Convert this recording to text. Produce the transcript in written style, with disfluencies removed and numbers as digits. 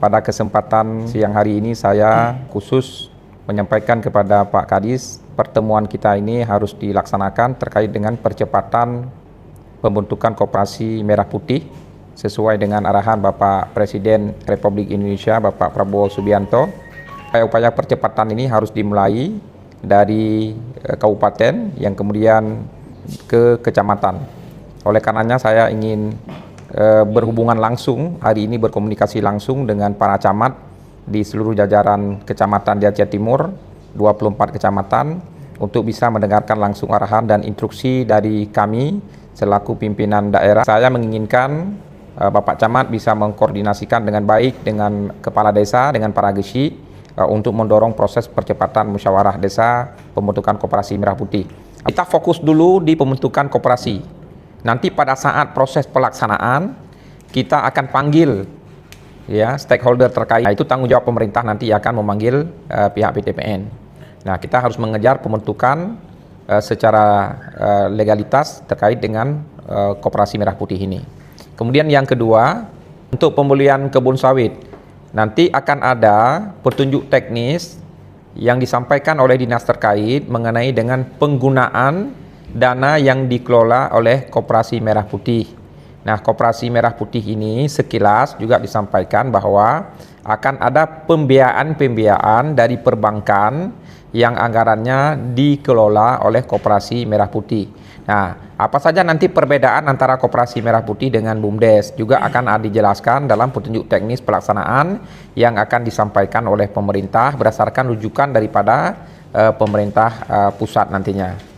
Pada kesempatan siang hari ini saya khusus menyampaikan kepada Pak Kadis, pertemuan kita ini harus dilaksanakan terkait dengan percepatan pembentukan Koperasi Merah Putih sesuai dengan arahan Bapak Presiden Republik Indonesia, Bapak Prabowo Subianto. Upaya percepatan ini harus dimulai dari kabupaten yang kemudian ke kecamatan. Oleh karenanya saya ingin berhubungan langsung, hari ini berkomunikasi langsung dengan para camat di seluruh jajaran kecamatan di Aceh Timur, 24 kecamatan, untuk bisa mendengarkan langsung arahan dan instruksi dari kami selaku pimpinan daerah. Saya menginginkan Bapak Camat bisa mengkoordinasikan dengan baik dengan Kepala Desa, dengan para gesi, untuk mendorong proses percepatan musyawarah desa pembentukan Koperasi Merah Putih. Kita fokus dulu di pembentukan koperasi. Nanti pada saat proses pelaksanaan kita akan panggil ya stakeholder terkait. Nah, itu tanggung jawab pemerintah nanti akan memanggil pihak PTPN. Nah, kita harus mengejar pembentukan secara legalitas terkait dengan Koperasi Merah Putih ini. Kemudian yang kedua, untuk pembelian kebun sawit, nanti akan ada petunjuk teknis yang disampaikan oleh dinas terkait mengenai dengan penggunaan dana yang dikelola oleh Koperasi Merah Putih. Nah, Koperasi Merah Putih ini sekilas juga disampaikan bahwa akan ada pembiayaan dari perbankan yang anggarannya dikelola oleh Koperasi Merah Putih. Nah, apa saja nanti perbedaan antara Koperasi Merah Putih dengan BUMDes juga akan dijelaskan dalam petunjuk teknis pelaksanaan yang akan disampaikan oleh pemerintah berdasarkan rujukan daripada pemerintah pusat nantinya.